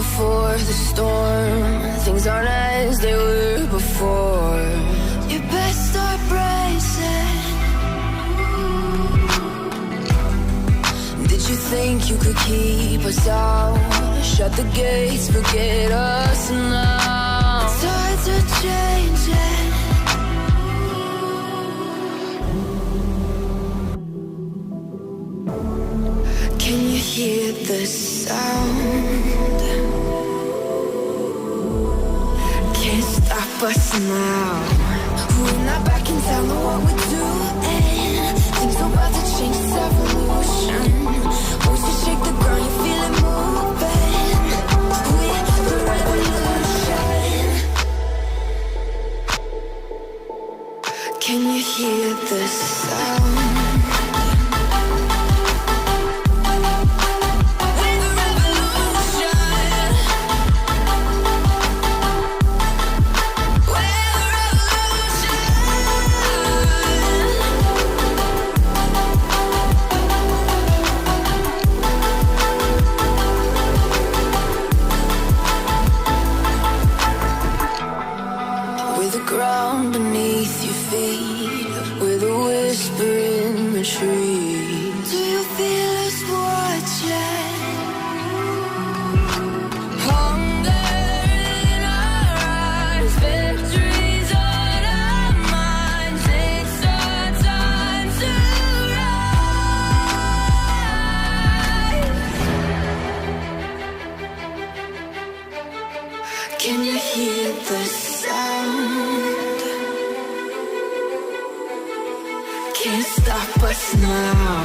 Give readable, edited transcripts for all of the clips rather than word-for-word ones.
before the storm. Things aren't as they were before. You best start bracing. Did you think you could keep us out? Shut the gates, forget us now. Tides are changing. Can you hear the sound? Can't stop us now. We're not back in town, know what we're doing. Things are about to change, it's evolution. Once you shake the ground, you feel it moving. We're the revolution. Can you hear the sound? Ground beneath your feet, with a whisper in the trees. Do you feel us watching? Hunger in our eyes, victories on our minds. It's our time to rise. Can you hear the sound? Can't stop us now.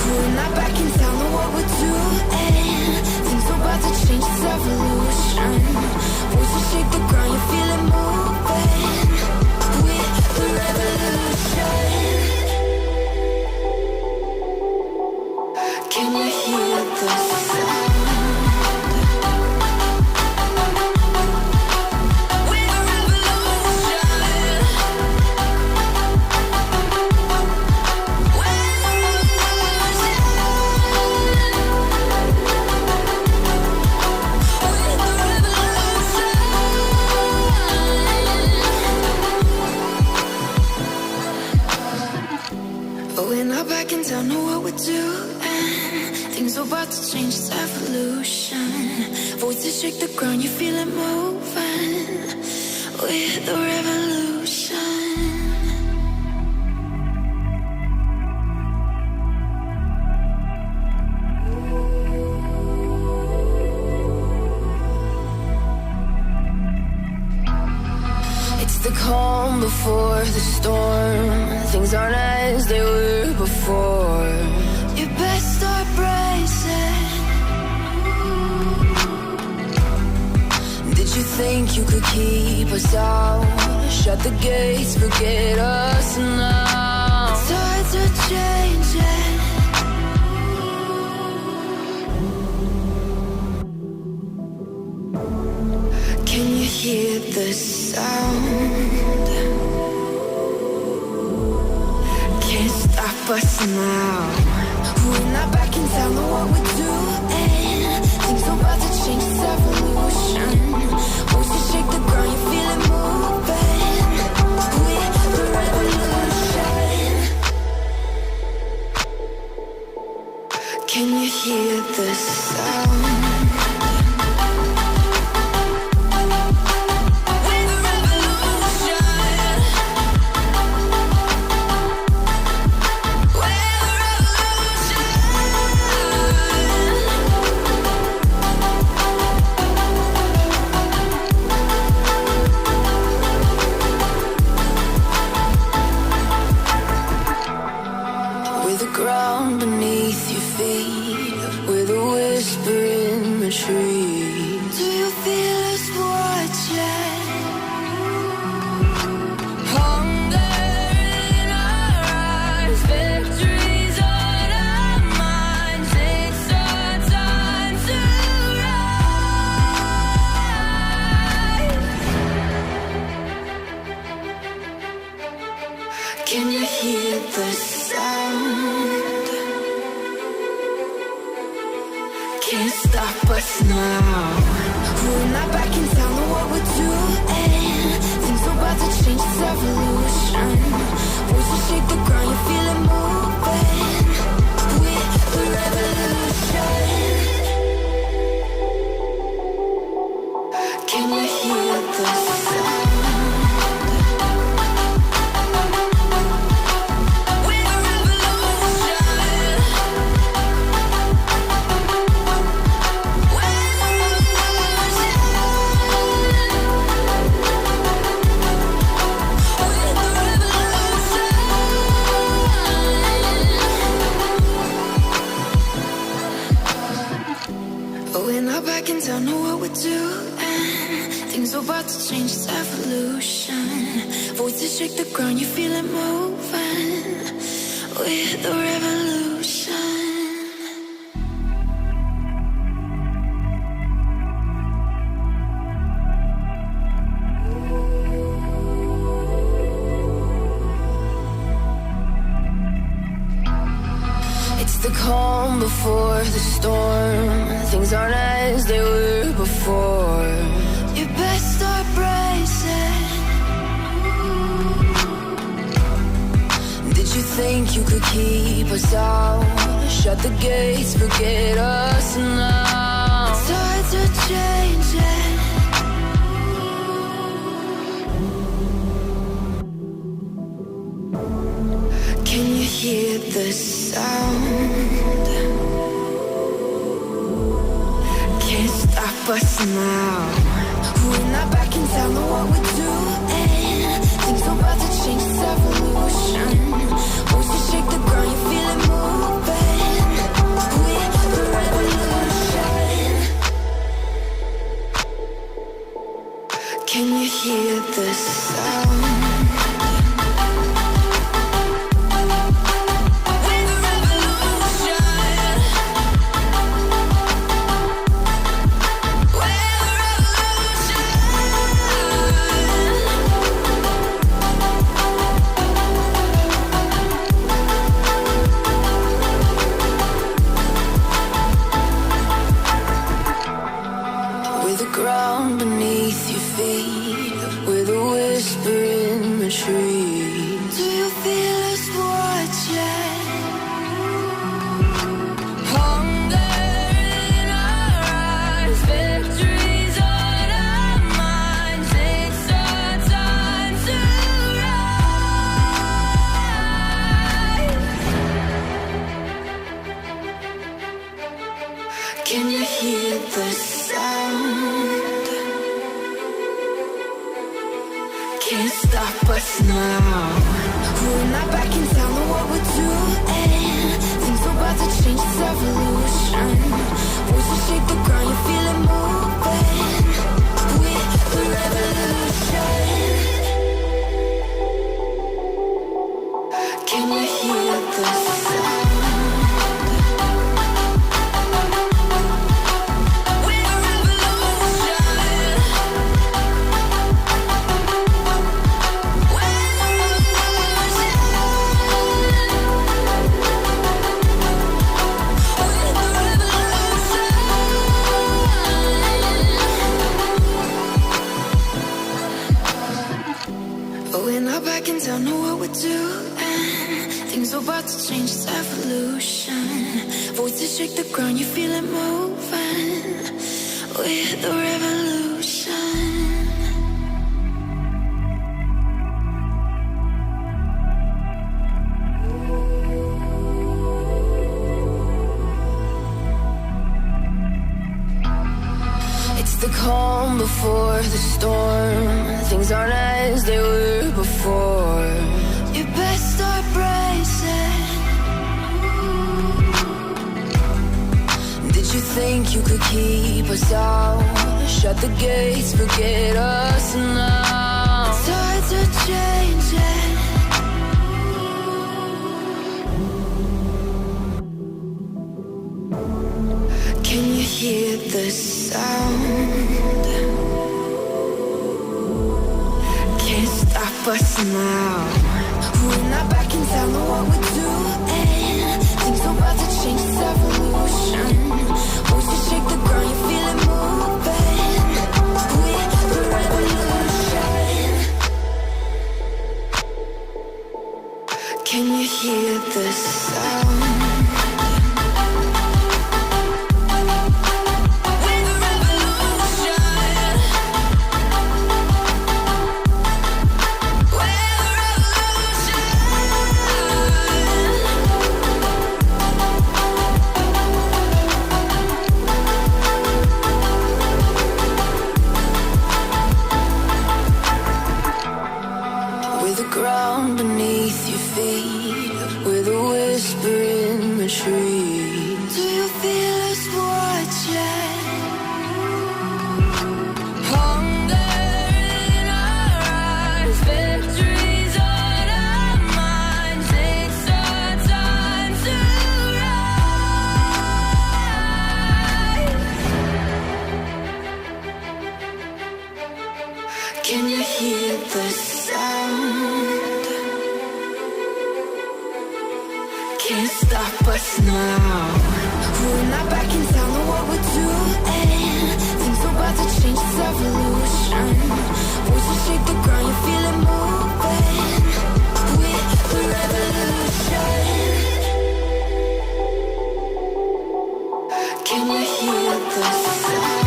We're not back in town, know what we're doing. Things are about to change, it's evolution. Voices shake the ground, you feel it moving. We're the revolution. Can you hear the sound? We're not back in town, know what we're doing. Things are about to change, it's evolution. Voices shake the ground, you feel it moving. We're the revolution. It's the calm before the storm. Things aren't as they were before. You best start bracing. Did you think you could keep us out? Shut the gates, forget us now. Tides are changing. Can you hear the sound? Can't stop us now. We're not back in town, know what we're doing. Things are about to change, it's evolution. Once you shake the ground, you feel it moving. We're the revolution. Can you hear the sound? Ground beneath your feet, with a whisper in the trees. Do you feel us watching? Hunger in our eyes, victories on our minds. It's our time to rise. Can you hear the sound? Can't stop us now. We're not backing down on what we're doing. Things are about to change, it's evolution. Voices shake the ground, you feel it moving. We're the revolution. Can you hear the sound? Don't know what we're doing. Things are about to change, it's evolution. Voices shake the ground, you feel it moving. We're the revolution. It's the calm before the storm. Things aren't as they were before. You best start bracing. Did you think you could keep us out? Shut the gates, forget us now. Tides are changing. Can you hear the sound? Stop us now. We're not backing down on what we're doing. Things are about to change, it's evolution. Voices shake the ground, you feel it moving. We're the revolution. Can you hear the sound? Can you hear the sound? Can't stop us now. We're not backing down on what we're doing. Things are about to change, it's evolution. Voices shake the ground, you feel it moving. We're the revolution. Can you hear the sound? Don't know what we're doing. Things are about to change, it's evolution. Voices shake the ground, you feel it moving. We're the revolution. It's the calm before the storm. Things aren't as they were before. You best start bracing. Did you think you could keep us out? Shut the gates, forget us now. Tides are changing. Can you hear the sound? Stop us now. We're not backing down on what we're doing. Things are about to change, it's evolution. Voices shake the ground, you feel it moving. sound. With the ground beneath your feet, with a whisper in the trees. Do you feel us watching? Hunger in our eyes, victories on our minds. It's our time to rise. Can you hear the sound? Can't stop us now. We're not back in town, know what we're doing. Things are about to change, it's evolution. Voices shake the ground, you feel it moving. We're the revolution. Can you hear the sound?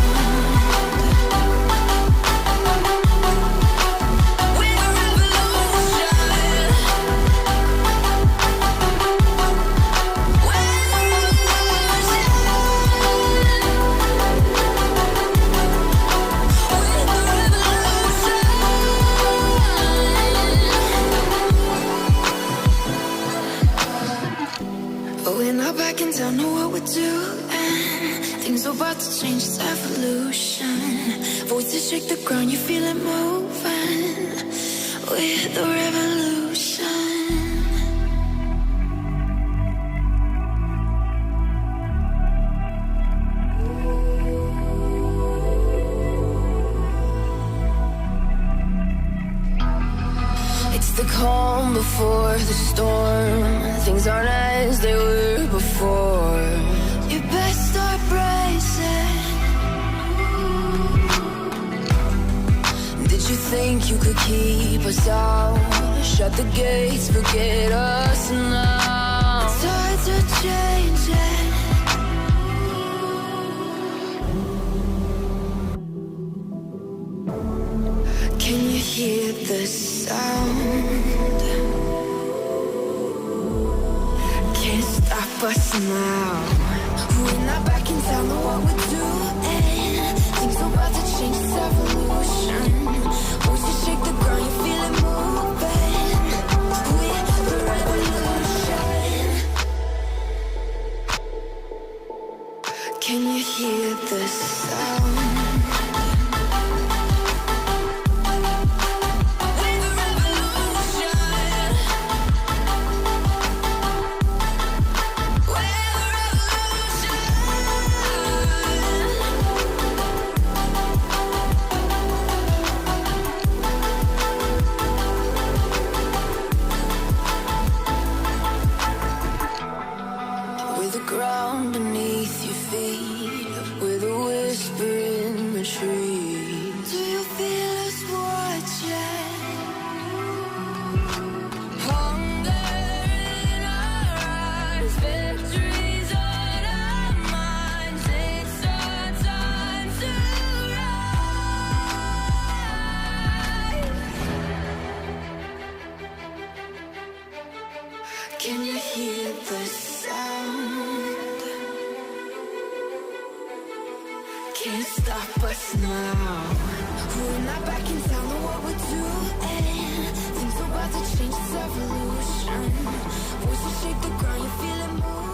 We're not back in town, know what we're doing. Things are about to change, it's evolution. Voices shake the ground, you feel it moving. We're the revolution. It's the calm before the storm. Things aren't as they were before. You best start bracing. Did you think you could keep us out? Shut the gates, forget us now. Tides are changing. Can you hear the sound? Can't stop us now. We're not back in town, know what we're doing. Things are about to change, it's evolution. Voices shake the ground, you feel it moving. We're the revolution. Can you hear the sound? With the ground beneath your feet, with a whisper in the trees. Do you feel us watching? Hunger in our eyes, victories on our minds. It's our time to rise. Can you hear the sound? Can't stop us now. We're not back in town, know what we're doing. Things are about to change, it's evolution. Voices shake the ground, you feel it move.